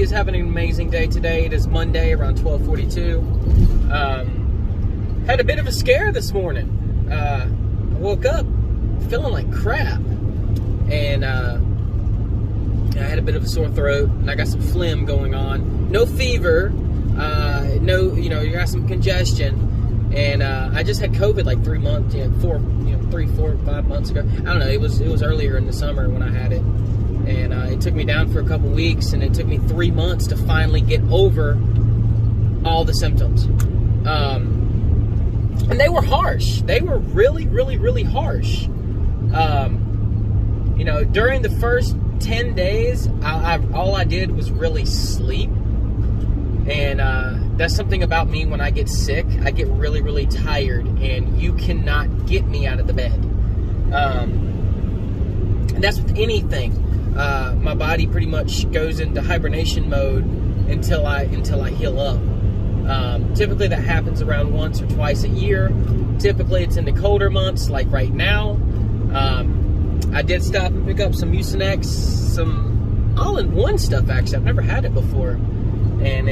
is having an amazing day today. It is Monday around 12:42. Had a bit of a scare this morning. I woke up feeling like crap. And I had a bit of a sore throat, and I got some phlegm going on. No fever. You got some congestion. And I just had COVID like 3 months, 3, 4, 5 months ago. I don't know. It was earlier in the summer when I had it. And it took me down for a couple weeks, and it took me 3 months to finally get over all the symptoms. And they were harsh. They were really, really, really harsh. During the first 10 days, all I did was really sleep. And that's something about me when I get sick. I get really, really tired, and you cannot get me out of the bed. And that's with anything. My body pretty much goes into hibernation mode until I heal up. Typically that happens around once or twice a year. Typically it's in the colder months, like right now. I did stop and pick up some Mucinex, some all-in-one stuff actually. I've never had it before, and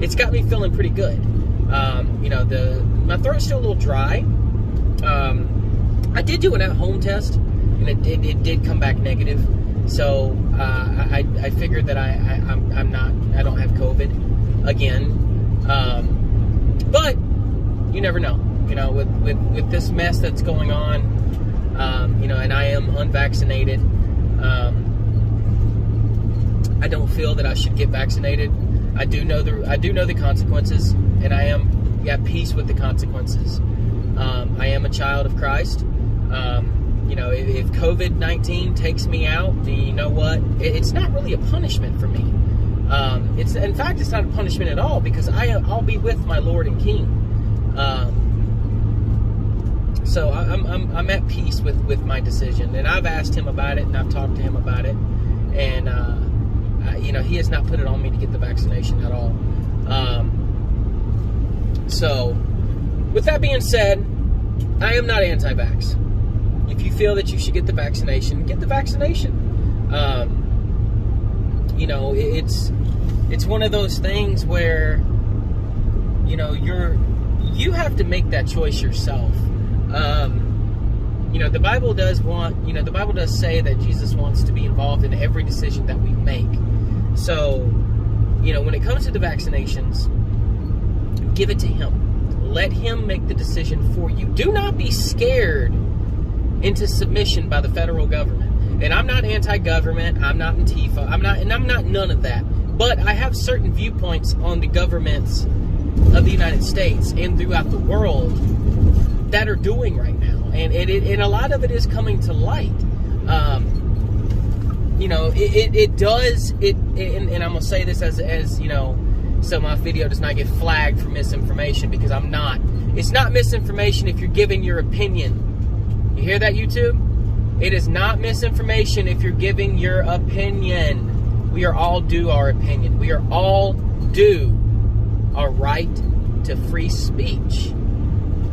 it's got me feeling pretty good. My throat's still a little dry. I did do an at-home test, and it did come back negative. So I figured that I don't have COVID again. But you never know. With this mess that's going on, and I am unvaccinated. I don't feel that I should get vaccinated. I do know the consequences, and I am at peace with the consequences. I am a child of Christ. If COVID-19 takes me out, you know what? It's not really a punishment for me. In fact, it's not a punishment at all, because I'll be with my Lord and King. So I'm at peace with my decision, and I've asked him about it, and I've talked to him about it, and he has not put it on me to get the vaccination at all. So, with that being said, I am not anti-vax. If you feel that you should get the vaccination, get the vaccination. It's one of those things where, you have to make that choice yourself. The Bible does say that Jesus wants to be involved in every decision that we make. So, when it comes to the vaccinations, give it to him. Let him make the decision for you. Do not be scared into submission by the federal government. And I'm not anti-government. I'm not Antifa. I'm not none of that. But I have certain viewpoints on the governments of the United States and throughout the world that are doing right now. And a lot of it is coming to light. It does, and I'm going to say this as so my video does not get flagged for misinformation, because I'm not. It's not misinformation if you're giving your opinion. You hear that, YouTube? It is not misinformation if you're giving your opinion. We are all due our opinion. We are all due our right to free speech.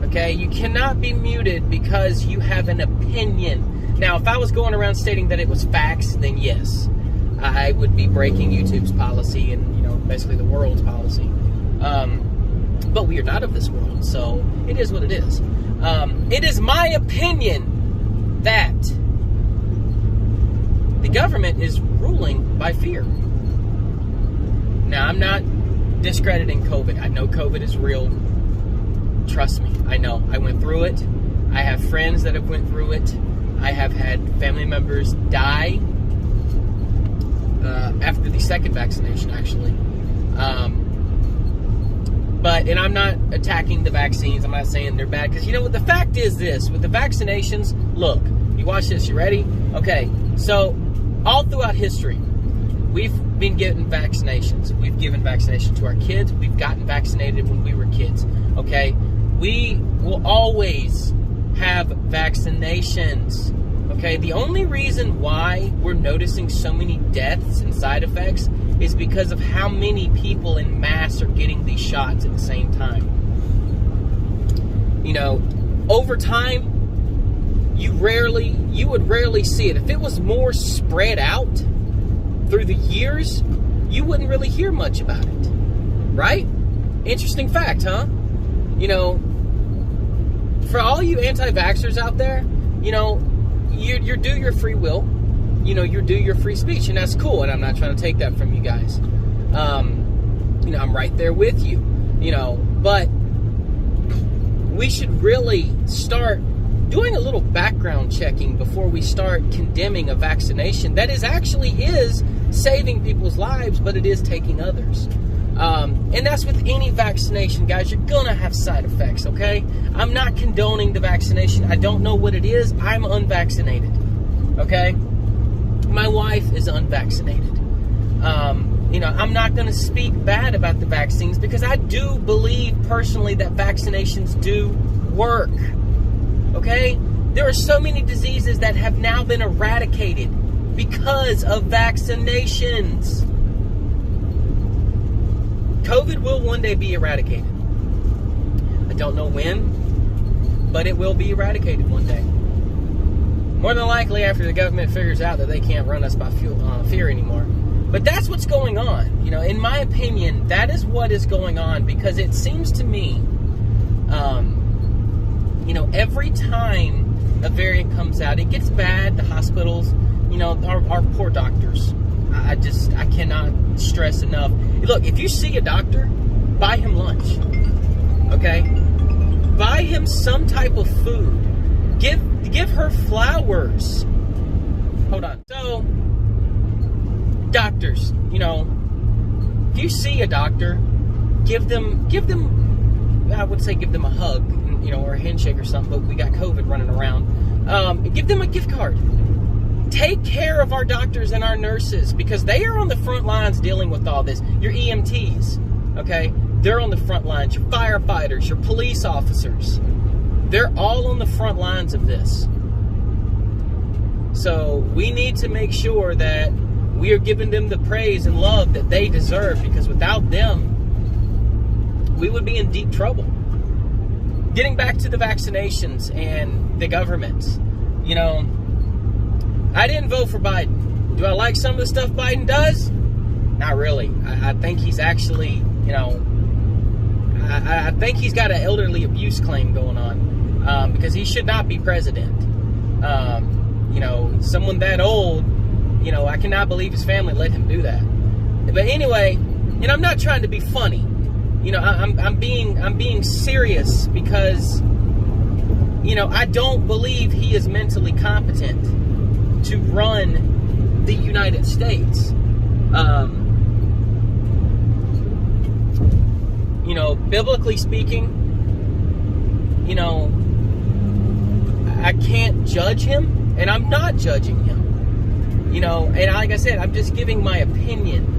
Okay? You cannot be muted because you have an opinion. Now, if I was going around stating that it was facts, then yes, I would be breaking YouTube's policy and, basically the world's policy. But we are not of this world, so it is what it is. It is my opinion that the government is ruling by fear. Now, I'm not discrediting COVID. I know COVID is real. Trust me, I know. I went through it. I have friends that have went through it. I have had family members die after the second vaccination, actually. And I'm not attacking the vaccines. I'm not saying they're bad, because what the fact is this, with the vaccinations, look, you watch this, you ready? Okay, so all throughout history, we've been getting vaccinations. We've given vaccination to our kids. We've gotten vaccinated when we were kids, okay? We will always have vaccinations, okay? The only reason why we're noticing so many deaths and side effects is because of how many people in mass are getting these shots at the same time. Over time, you would rarely see it. If it was more spread out through the years, you wouldn't really hear much about it, right? Interesting fact, huh? You know, for all you anti-vaxxers out there, you know, you're due your free will. You know, you're due your free speech, and that's cool, and I'm not trying to take that from you guys. You know, I'm right there with you, you know, but we should really start doing a little background checking before we start condemning a vaccination that is saving people's lives, but it is taking others. And that's with any vaccination, guys. You're gonna have side effects, okay? I'm not condoning the vaccination. I don't know what it is. I'm unvaccinated, okay? My wife is unvaccinated. You know, I'm not going to speak bad about the vaccines because I do believe personally that vaccinations do work. Okay? There are so many diseases that have now been eradicated because of vaccinations. COVID will one day be eradicated. I don't know when, but it will be eradicated one day. More than likely after the government figures out that they can't run us by fear anymore. But that's what's going on. You know, in my opinion, that is what is going on, because it seems to me, you know, every time a variant comes out, it gets bad. The hospitals, you know, our poor doctors. I cannot stress enough. Look, if you see a doctor, buy him lunch. Okay? Buy him some type of food. Give her flowers. Hold on. So, doctors, you know, if you see a doctor, give them, I would say give them a hug, you know, or a handshake or something, but we got COVID running around. Give them a gift card. Take care of our doctors and our nurses, because they are on the front lines dealing with all this. Your EMTs, okay? They're on the front lines. Your firefighters, your police officers. They're all on the front lines of this. So we need to make sure that we are giving them the praise and love that they deserve, because without them, we would be in deep trouble. Getting back to the vaccinations and the government, you know, I didn't vote for Biden. Do I like some of the stuff Biden does? Not really. I think he's actually, you know, I think he's got an elderly abuse claim going on, because he should not be president. You know, someone that old, you know, I cannot believe his family let him do that. But anyway, and I'm not trying to be funny. You know, I'm being serious, because, you know, I don't believe he is mentally competent to run the United States. You know, biblically speaking, you know, I can't judge him, and I'm not judging him. You know, and like I said, I'm just giving my opinion.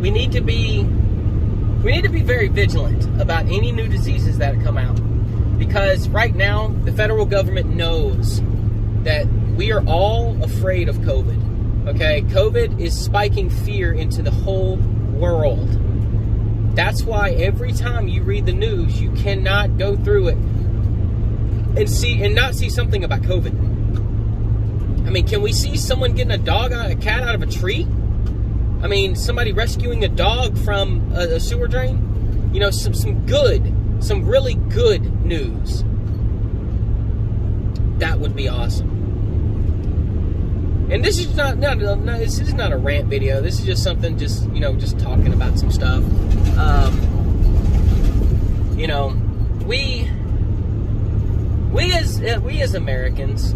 We need to be very vigilant about any new diseases that come out, because right now the federal government knows that we are all afraid of COVID. Okay, COVID is spiking fear into the whole world. That's why every time you read the news, you cannot go through it and not see something about COVID. I mean, can we see someone getting a cat out of a tree? I mean, somebody rescuing a dog from a sewer drain? You know, some really good news. That would be awesome. And this is this is not a rant video. This is just something, just talking about some stuff. You know, we as Americans,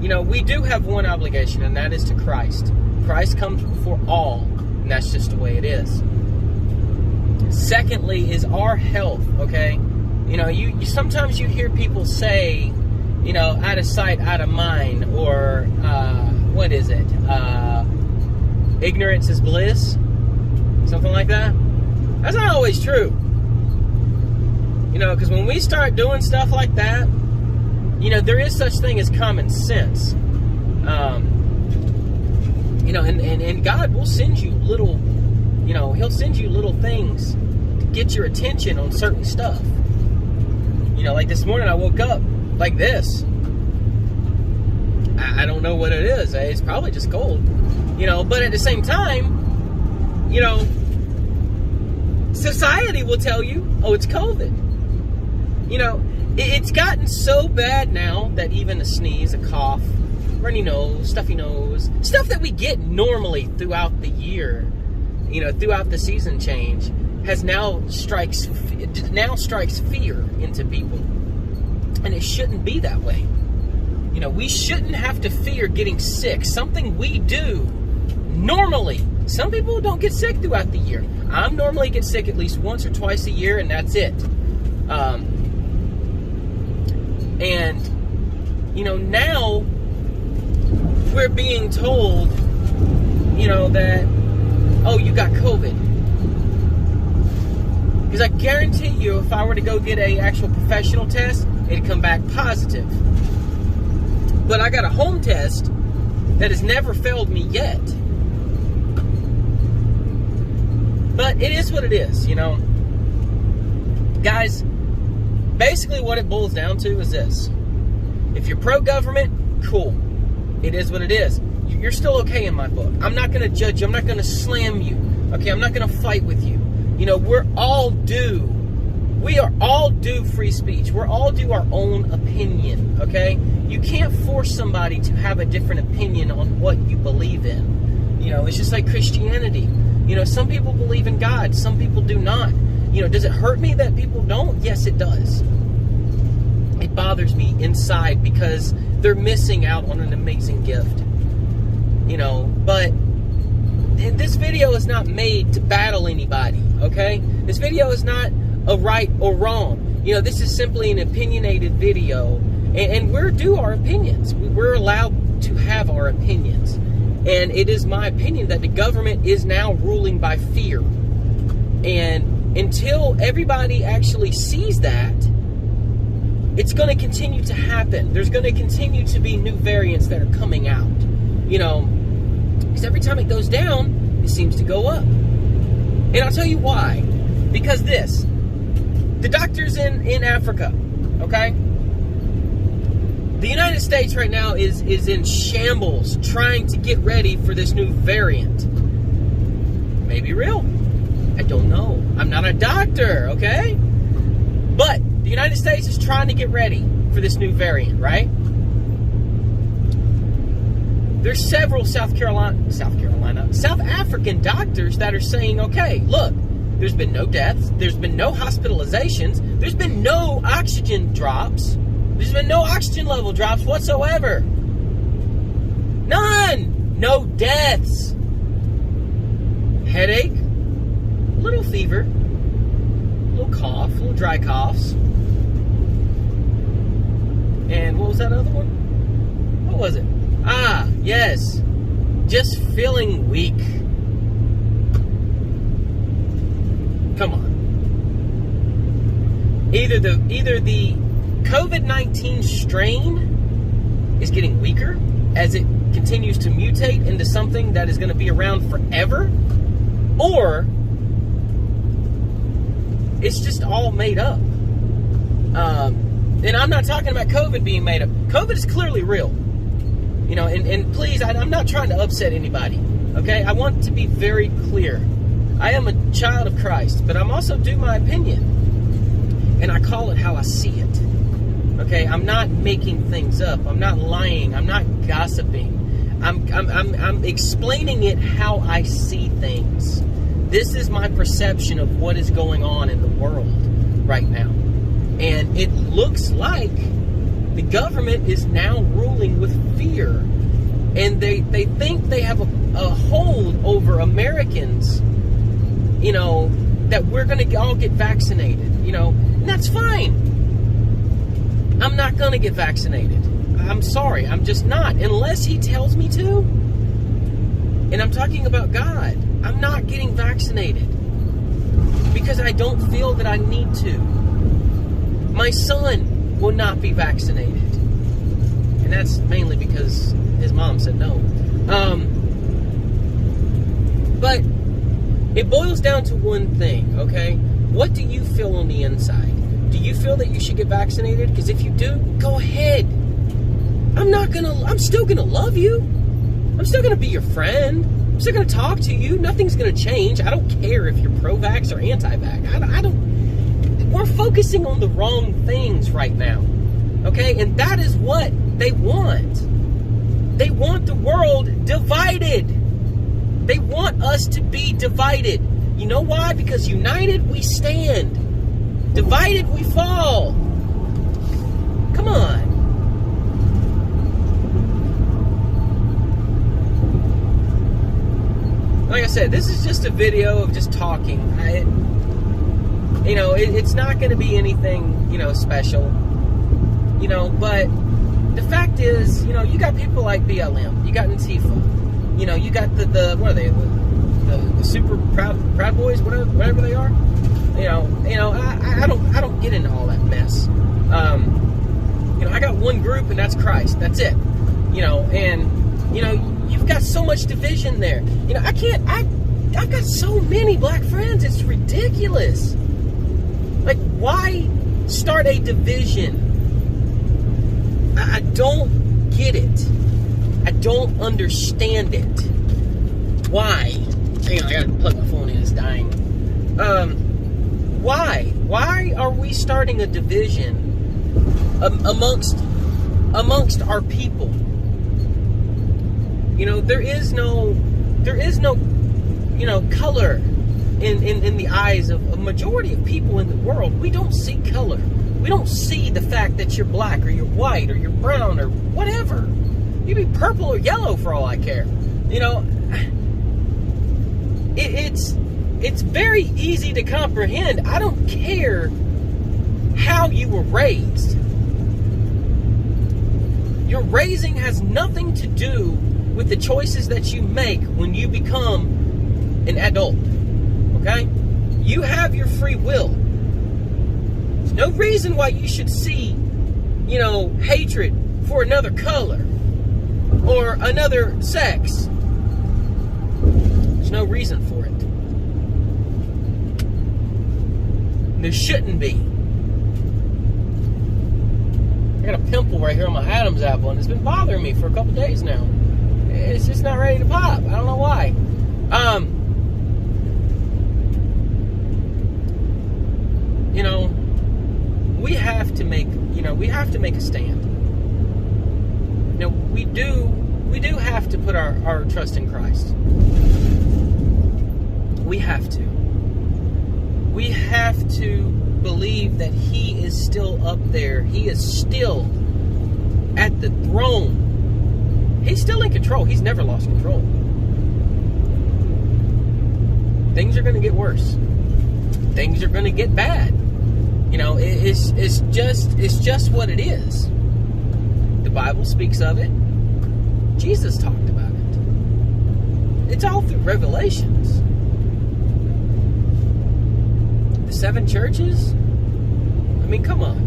you know, we do have one obligation, and that is to Christ. Christ comes before all, and that's just the way it is. Secondly is our health, okay? You know, you sometimes you hear people say, you know, out of sight, out of mind, or, what is it? Ignorance is bliss? Something like that? That's not always true. You know, because when we start doing stuff like that, you know, there is such thing as common sense. You know, and God will send you little, you know, He'll send you little things to get your attention on certain stuff. You know, like this morning I woke up like this. I don't know what it is. It's probably just cold, but at the same time, society will tell you, oh, it's COVID. It's gotten so bad now that even a sneeze, a cough, runny nose, stuffy nose, stuff that we get normally throughout the year, throughout the season change, now strikes fear into people. And it shouldn't be that way. We shouldn't have to fear getting sick. Something we do normally. Some people don't get sick throughout the year. I normally get sick at least once or twice a year, and that's it. Now we're being told, that, oh, you got COVID. Because I guarantee you, if I were to go get a actual professional test, it'd come back positive. But I got a home test that has never failed me yet. But it is what it is, Guys, basically what it boils down to is this. If you're pro-government, cool. It is what it is. You're still okay in my book. I'm not going to judge you. I'm not going to slam you. Okay, I'm not going to fight with you. We're all due. We are all due free speech. We're all due our own opinion, okay? You can't force somebody to have a different opinion on what you believe in. It's just like Christianity. Some people believe in God. Some people do not. Does it hurt me that people don't? Yes, it does. It bothers me inside because they're missing out on an amazing gift. But this video is not made to battle anybody, okay? This video is not a right or wrong. This is simply an opinionated video, and we're due our opinions. We're allowed to have our opinions. And it is my opinion that the government is now ruling by fear. And until everybody actually sees that, it's going to continue to happen. There's going to continue to be new variants that are coming out. Because every time it goes down, it seems to go up. And I'll tell you why. Because the doctors in Africa, okay? The United States right now is in shambles trying to get ready for this new variant. Maybe real. I don't know. I'm not a doctor, okay? But the United States is trying to get ready for this new variant, right? There's several South African doctors that are saying, okay, look, there's been no deaths, there's been no hospitalizations, there's been no oxygen drops, there's been no oxygen level drops whatsoever. None! No deaths. Headache, little fever, little cough, little dry coughs. And what was that other one? What was it? Ah, yes. Just feeling weak. Come on. Either the COVID-19 strain is getting weaker as it continues to mutate into something that is going to be around forever, or it's just all made up. And I'm not talking about COVID being made up. COVID is clearly real. And please, I'm not trying to upset anybody, okay? I want to be very clear. I am a child of Christ, but I'm also due my opinion. And I call it how I see it, okay? I'm not making things up. I'm not lying. I'm not gossiping. I'm explaining it how I see things. This is my perception of what is going on in the world right now. And it looks like the government is now ruling with fear. And they think they have a hold over Americans, that we're going to all get vaccinated, and that's fine. I'm not going to get vaccinated. I'm sorry. I'm just not. Unless he tells me to. And I'm talking about God. I'm not getting vaccinated because I don't feel that I need to. My son will not be vaccinated. And that's mainly because his mom said no. But it boils down to one thing, okay? What do you feel on the inside? Do you feel that you should get vaccinated? Because if you do, go ahead. I'm still gonna love you. I'm still gonna be your friend. I'm still gonna talk to you. Nothing's gonna change. I don't care if you're pro-vax or anti-vax. We're focusing on the wrong things right now. Okay? And that is what they want. They want the world divided. They want us to be divided. You know why? Because united we stand. Divided we fall. Come on. Like I said, this is just a video of just talking. It's not going to be anything, special. But the fact is, you got people like BLM. You got Antifa. You got the what are they? The super proud boys, whatever they are. I don't get into all that mess. I got one group, and that's Christ. That's it. You've got so much division there. I've got so many black friends. It's ridiculous. Like, why start a division? I don't get it. I don't understand it. Why? Hang on, I gotta plug my phone in. It's dying. Why? Why are we starting a division amongst our people? There is no color in the eyes of a majority of people in the world. We don't see color. We don't see the fact that you're black or you're white or you're brown or whatever. You be purple or yellow for all I care. It's very easy to comprehend. I don't care how you were raised. Your raising has nothing to do with the choices that you make when you become an adult. Okay? You have your free will. There's no reason why you should see, hatred for another color or another sex. There's no reason for it. There shouldn't be. I got a pimple right here on my Adam's apple, and it's been bothering me for a couple days now. It's just not ready to pop. I don't know why. We have to make a stand. We do have to put our trust in Christ. We have to. We have to believe that He is still up there. He is still at the throne. He's still in control. He's never lost control. Things are going to get worse. Things are going to get bad. It's just what it is. The Bible speaks of it. Jesus talked about it. It's all through Revelations. The 7 churches? Come on.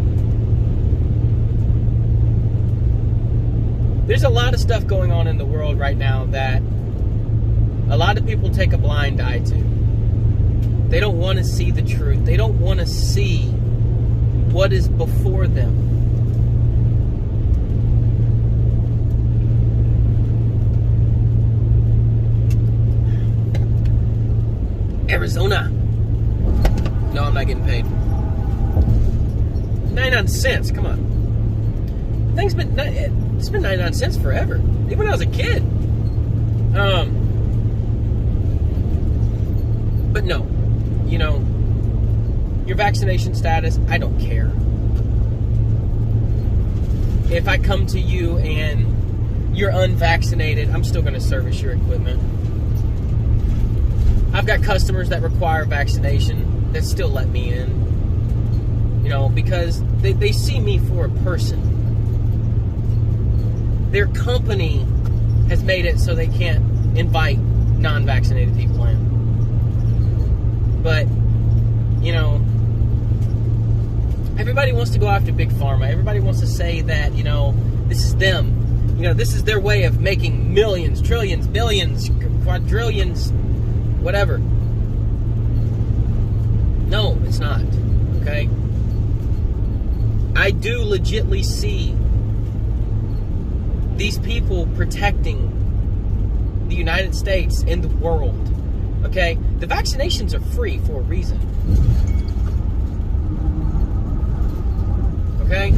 There's a lot of stuff going on in the world right now that a lot of people take a blind eye to. They don't want to see the truth. They don't want to see what is before them. Arizona. No, I'm not getting paid. 99 cents. Come on. It's been 99 cents forever. Even when I was a kid. But no. Your vaccination status, I don't care. If I come to you and you're unvaccinated, I'm still going to service your equipment. I've got customers that require vaccination that still let me in. Because they see me for a person. Their company has made it so they can't invite non-vaccinated people in. But, everybody wants to go after Big Pharma. Everybody wants to say that, this is them. This is their way of making millions, trillions, billions, quadrillions, whatever. No, it's not. Okay? I do legitimately see these people protecting the United States and the world. Okay? The vaccinations are free for a reason. Okay?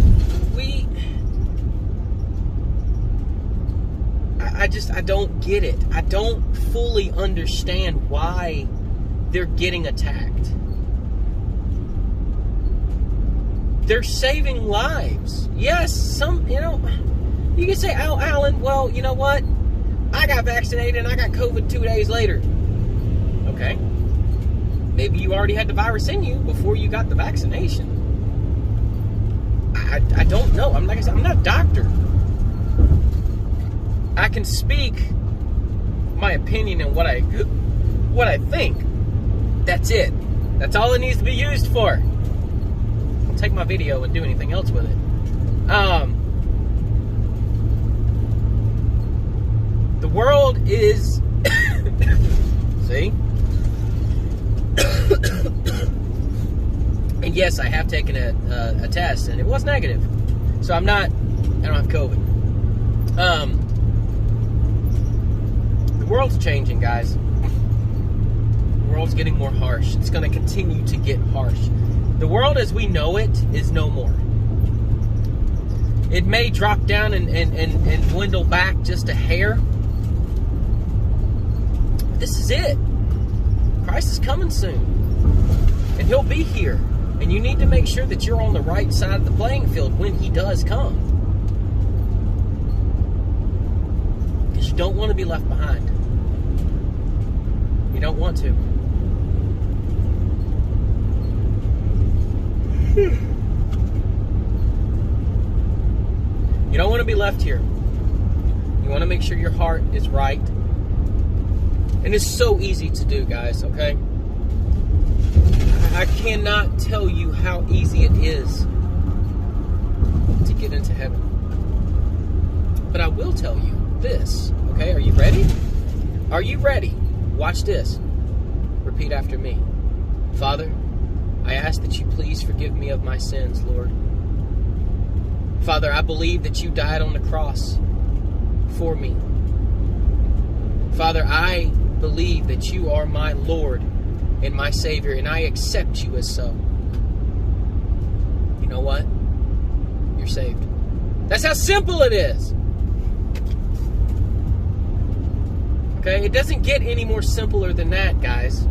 I don't get it. I don't fully understand why they're getting attacked. They're saving lives. Yes, you can say, oh, Alan, well, you know what? I got vaccinated and I got COVID 2 days later. Okay. Maybe you already had the virus in you before you got the vaccination. I don't know. I'm not a doctor. I can speak my opinion and what I think. That's it. That's all it needs to be used for. I'll take my video and do anything else with it. The world is see? And yes, I have taken a test and it was negative. So I don't have COVID. The world's changing, guys. The world's getting more harsh. It's going to continue to get harsh. The world as we know it is no more. It may drop down and dwindle back just a hair. This is it. Christ is coming soon. And He'll be here. And you need to make sure that you're on the right side of the playing field when He does come. Because you don't want to be left behind. You don't want to. You don't want to be left here. You want to make sure your heart is right. And it's so easy to do, guys, okay? I cannot tell you how easy it is to get into heaven. But I will tell you this, okay? Are you ready? Are you ready? Watch this. Repeat after me. Father, I ask that you please forgive me of my sins, Lord. Father, I believe that you died on the cross for me. Father, I believe that you are my Lord and my Savior, and I accept you as so. You know what? You're saved. That's how simple it is. Okay? It doesn't get any more simpler than that, guys.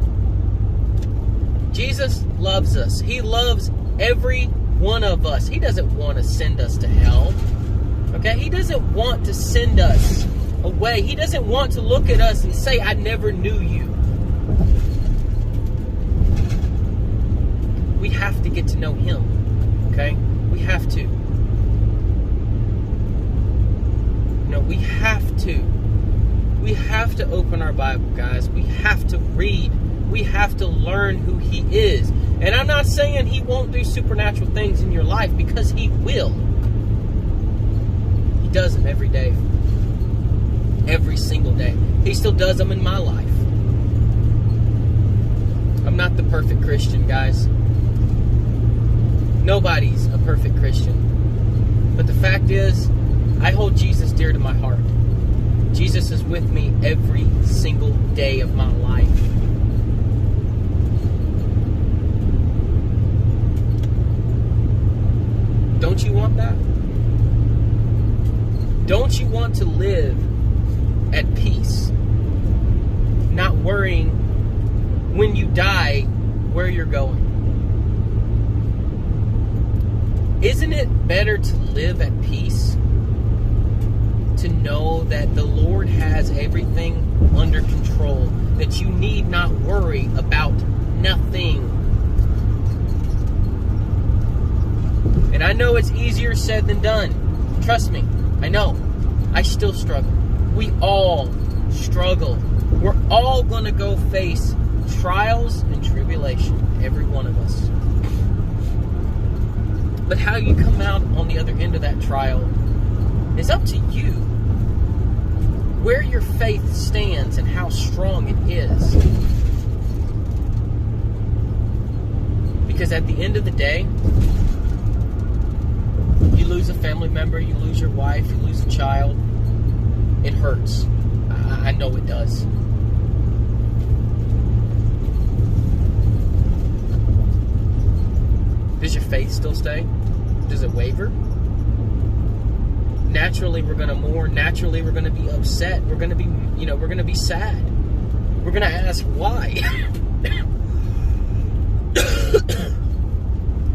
Jesus loves us. He loves every one of us. He doesn't want to send us to hell. Okay? He doesn't want to send us away. He doesn't want to look at us and say, I never knew you. We have to get to know Him. Okay? We have to. We have to. We have to open our Bible, guys. We have to read. We have to learn who He is. And I'm not saying He won't do supernatural things in your life, because He will. He does them every day. Every single day. He still does them in my life. I'm not the perfect Christian, guys. Nobody's a perfect Christian. But the fact is, I hold Jesus dear to my heart. Jesus is with me every single day of my life. Don't you want that? Don't you want to live at peace? Not worrying when you die where you're going. Isn't it better to live at peace? To know that the Lord has everything under control. That you need not worry about nothing. And I know it's easier said than done. Trust me, I know. I still struggle. We all struggle. We're all going to go face trials and tribulation. Every one of us. But how you come out on the other end of that trial is up to you. Where your faith stands and how strong it is. Because at the end of the day, you lose a family member, you lose your wife, you lose a child, It hurts. I know it does. Does your faith still stay? Does it waver? Naturally, we're going to mourn. Naturally, we're going to be upset. We're going to be, we're going to be sad. We're going to ask why.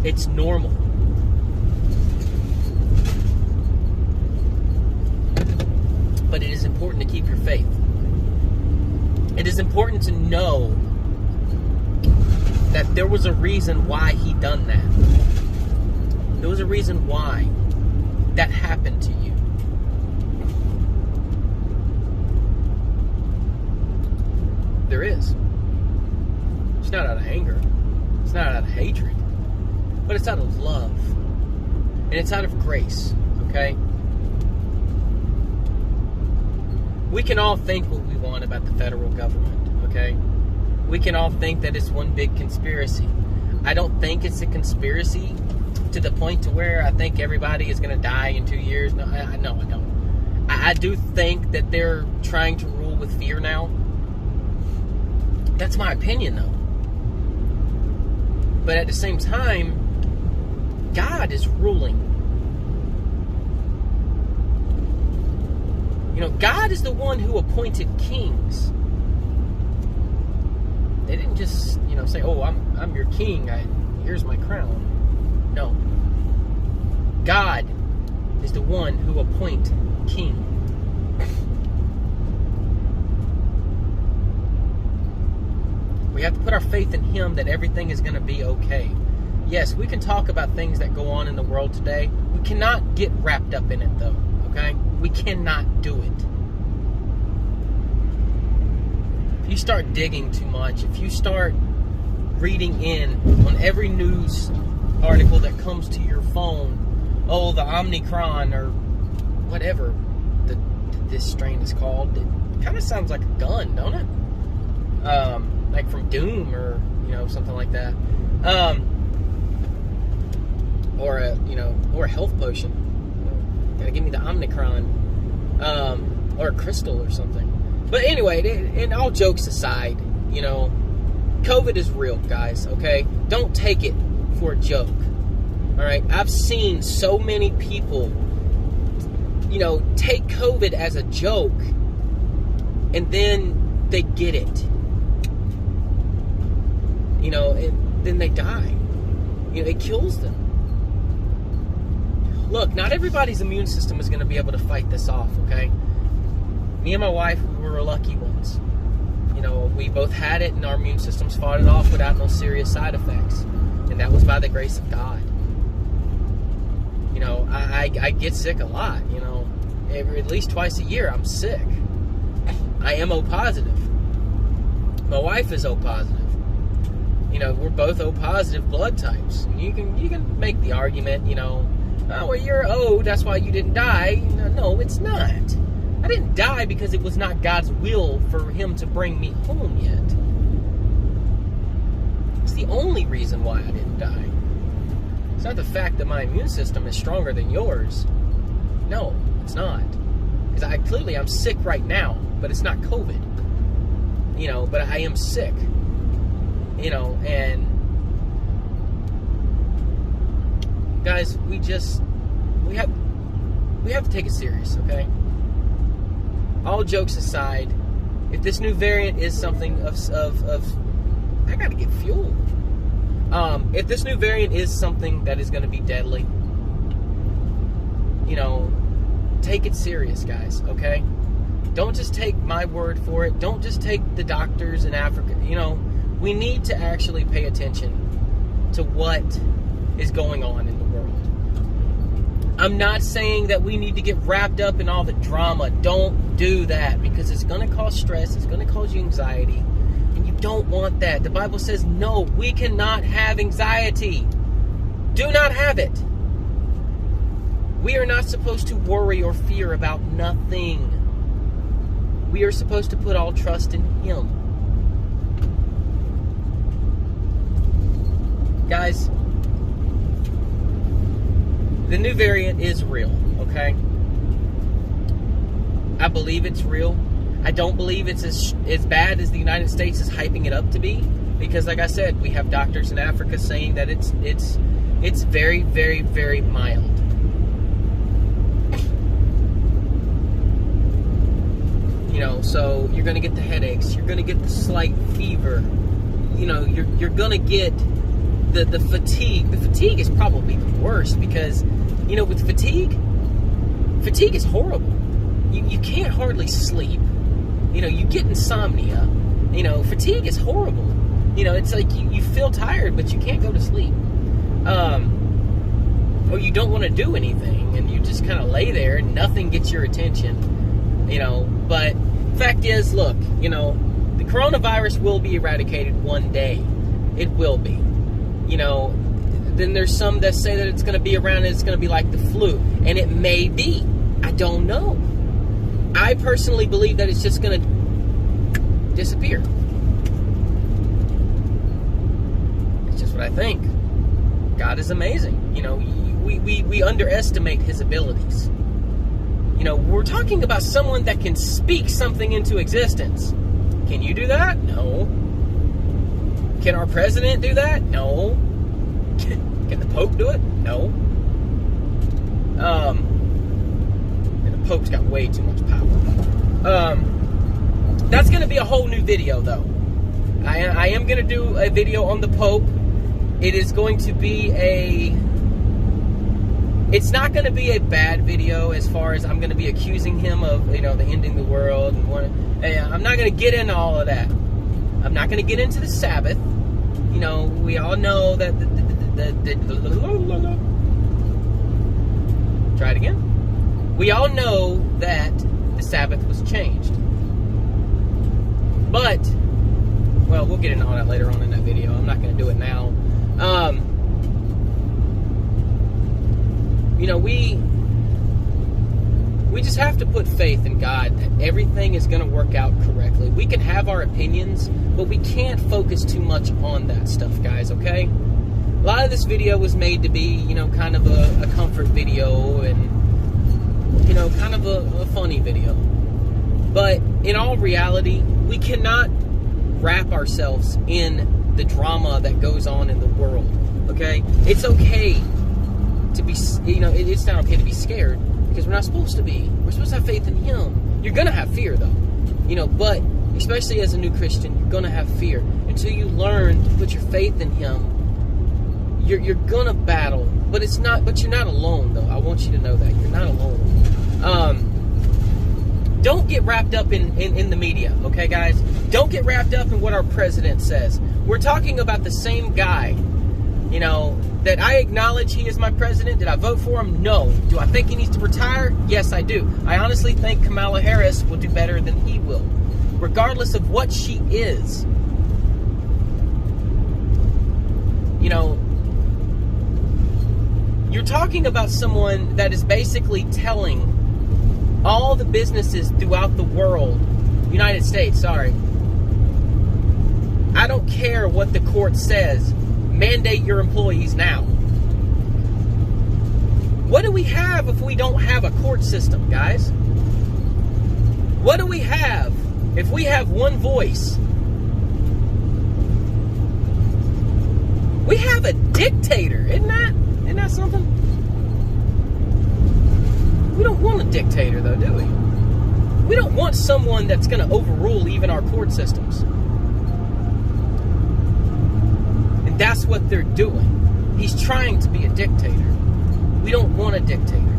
It's normal. But it is important to keep your faith. It is important to know that there was a reason why he done that. There was a reason why that happened to you. There is. It's not out of anger. It's not out of hatred. But it's out of love. And it's out of grace. Okay? We can all think what we want about the federal government. Okay? We can all think that it's one big conspiracy. I don't think it's a conspiracy to the point to where I think everybody is going to die in 2 years. No, I don't. I do think that they're trying to rule with fear now. That's my opinion, though. But at the same time, God is ruling. God is the one who appointed kings. They didn't just, say, "Oh, I'm your king. Here's my crown." No. God is the one who appoints king. We have to put our faith in him that everything is going to be okay. Yes, we can talk about things that go on in the world today. We cannot get wrapped up in it, though. Okay? We cannot do it. If you start digging too much, if you start reading in on every news article that comes to your phone, oh, the Omicron or whatever this strain is called, it kind of sounds like a gun, don't it? Like from Doom or something like that, or a health potion. Gotta give me the Omicron, or a crystal or something. But anyway, and all jokes aside, COVID is real, guys. Okay, don't take it for a joke. All right, I've seen so many people, take COVID as a joke, and then they get it. And then they die. It kills them. Look, not everybody's immune system is going to be able to fight this off, okay? Me and my wife, we were lucky ones. We both had it, and our immune systems fought it off without no serious side effects. And that was by the grace of God. I get sick a lot, at least twice a year I'm sick. I am O positive. My wife is O positive. We're both O positive blood types. You can make the argument, oh, well, you're O, that's why you didn't die. No, it's not. I didn't die because it was not God's will for him to bring me home yet. It's the only reason why I didn't die. It's not the fact that my immune system is stronger than yours. No, it's not. Because I'm sick right now, but it's not COVID. But I am sick. And guys, we have to take it serious, okay? All jokes aside, if this new variant is something of I gotta get fuel. If this new variant is something that is going to be deadly, take it serious, guys, okay? Don't just take my word for it. Don't just take the doctors in Africa. We need to actually pay attention to what is going on in the world. I'm not saying that we need to get wrapped up in all the drama. Don't do that, because it's going to cause stress. It's going to cause you anxiety. And you don't want that. The Bible says, no, we cannot have anxiety. Do not have it. We are not supposed to worry or fear about nothing. We are supposed to put all trust in him. Guys, the new variant is real, okay? I believe it's real. I don't believe it's as bad as the United States is hyping it up to be, because like I said, we have doctors in Africa saying that it's very, very, very mild. You know, so you're going to get the headaches, you're going to get the slight fever, you know, you're going to get the fatigue. The fatigue is probably the worst because, you know, with fatigue is horrible. You can't hardly sleep. You know, you get insomnia. You know, fatigue is horrible. You know, it's like you feel tired, but you can't go to sleep. Or you don't want to do anything, and you just kind of lay there and nothing gets your attention. You know, but fact is, look, you know, the coronavirus will be eradicated one day. It will be. You know, then there's some that say that it's going to be around and it's going to be like the flu. And it may be. I don't know. I personally believe that it's just going to disappear. It's just what I think. God is amazing. You know, we underestimate his abilities. You know, we're talking about someone that can speak something into existence. Can you do that? No. Can our president do that? No. Can the Pope do it? No. And the Pope's got way too much power. That's going to be a whole new video, though. I am going to do a video on the Pope. It is going to be it's not going to be a bad video as far as I'm going to be accusing him of, you know, the ending the world. I'm not going to get into all of that. I'm not going to get into the Sabbath. You know, we all know that try it again. We all know that the Sabbath was changed. But, well, we'll get into all that later on in that video. I'm not going to do it now. You know, we just have to put faith in God that everything is going to work out correctly. We can have our opinions, but we can't focus too much on that stuff, guys, okay? A lot of this video was made to be, you know, kind of a comfort video and, you know, kind of a funny video. But in all reality, we cannot wrap ourselves in the drama that goes on in the world, okay? It's okay to be, you know, it's not okay to be scared because we're not supposed to be. We're supposed to have faith in Him. You're going to have fear, though, you know, but especially as a new Christian, you're going to have fear. Until you learn to put your faith in Him, you're going to battle, but you're not alone, though. I want you to know that. You're not alone. Don't get wrapped up in the media, okay, guys? Don't get wrapped up in what our president says. We're talking about the same guy, you know, that I acknowledge he is my president. Did I vote for him? No. Do I think he needs to retire? Yes, I do. I honestly think Kamala Harris will do better than he will, regardless of what she is. You know, you're talking about someone that is basically telling all the businesses throughout the world, United States, sorry, I don't care what the court says, mandate your employees now. What do we have if we don't have a court system, guys? What do we have if we have one voice? We have a dictator, isn't that something? We don't want a dictator, though, do we? We don't want someone that's going to overrule even our court systems. And that's what they're doing. He's trying to be a dictator. We don't want a dictator.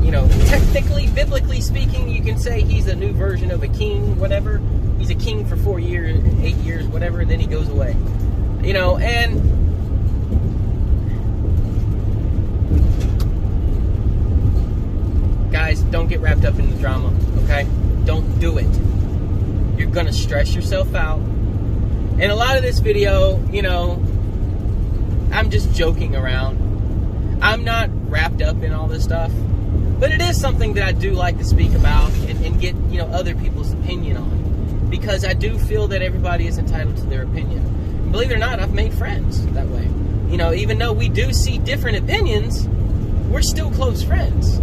You know, technically, biblically speaking, you can say he's a new version of a king, whatever. He's a king for 4 years, 8 years, whatever, and then he goes away. You know, and guys, don't get wrapped up in the drama, okay? Don't do it. You're going to stress yourself out. And a lot of this video, you know, I'm just joking around. I'm not wrapped up in all this stuff. But it is something that I do like to speak about and get, you know, other people's opinion on. Because I do feel that everybody is entitled to their opinion. And believe it or not, I've made friends that way. You know, even though we do see different opinions, we're still close friends.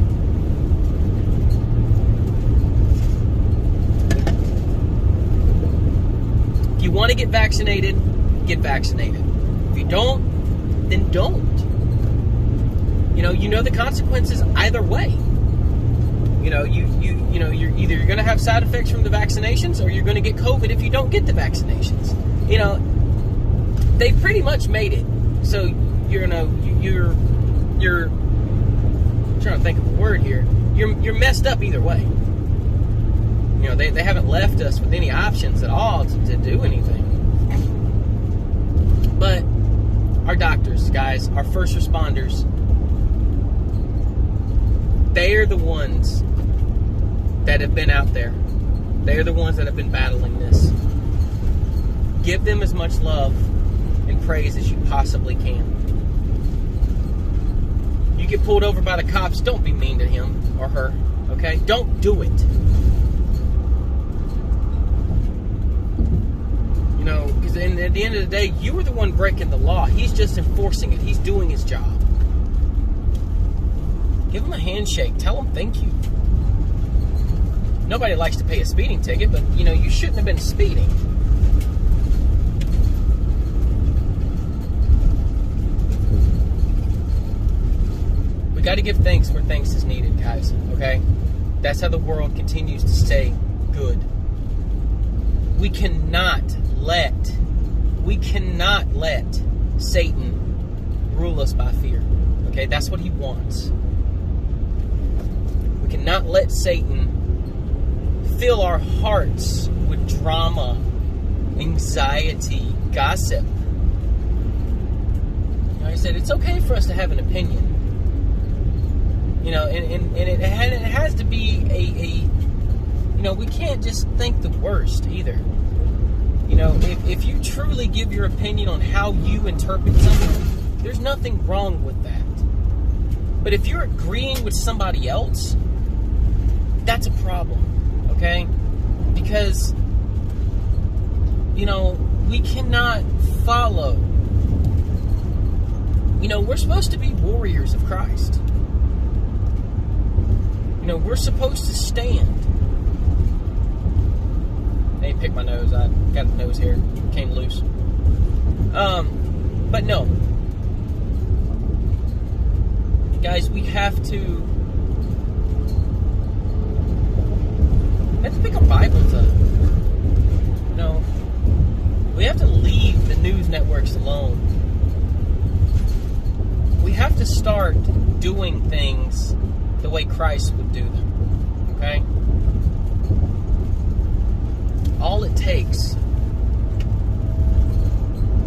you want to get vaccinated, get vaccinated. If you don't, then don't. You know the consequences either way. You're either going to have side effects from the vaccinations, or you're going to get COVID if you don't get the vaccinations. They pretty much made it so you're I'm trying to think of a word here. You're messed up either way. They haven't left us with any options at all to do anything. But our doctors, guys, our first responders, they are the ones that have been out there. They are the ones that have been battling this. Give them as much love and praise as you possibly can. You get pulled over by the cops, don't be mean to him or her, okay? Don't do it. Because at the end of the day, you were the one breaking the law. He's just enforcing it. He's doing his job. Give him a handshake. Tell him thank you. Nobody likes to pay a speeding ticket, but, you shouldn't have been speeding. We got to give thanks where thanks is needed, guys, okay? That's how the world continues to stay good. We cannot let Satan rule us by fear. Okay, that's what he wants. We cannot let Satan fill our hearts with drama, anxiety, gossip. Like I said, it's okay for us to have an opinion. And it has to be we can't just think the worst either. If you truly give your opinion on how you interpret something, there's nothing wrong with that. But if you're agreeing with somebody else, that's a problem, okay? Because, we cannot follow. We're supposed to be warriors of Christ. We're supposed to stand. Hey, pick my nose. I got the nose hair. Came loose. But no. Guys, we have to pick our Bibles up. We have to leave the news networks alone. We have to start doing things the way Christ would do them. Okay? All it takes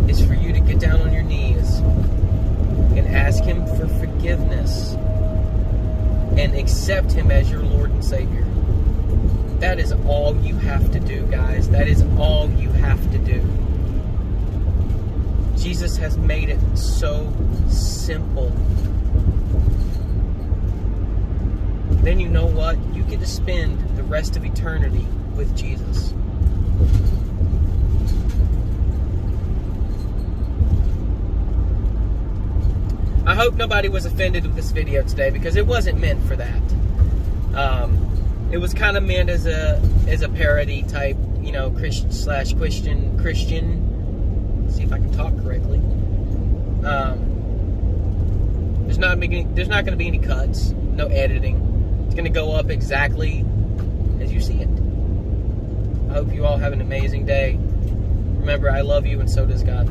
is for you to get down on your knees and ask Him for forgiveness and accept Him as your Lord and Savior. That is all you have to do, guys. That is all you have to do. Jesus has made it so simple. Then you know what? You get to spend the rest of eternity with Jesus. I hope nobody was offended with this video today, because it wasn't meant for that. It was kind of meant as a parody type, Christian. See if I can talk correctly. There's not going to be any cuts, no editing. It's going to go up exactly as you see it. I hope you all have an amazing day. Remember, I love you, and so does God.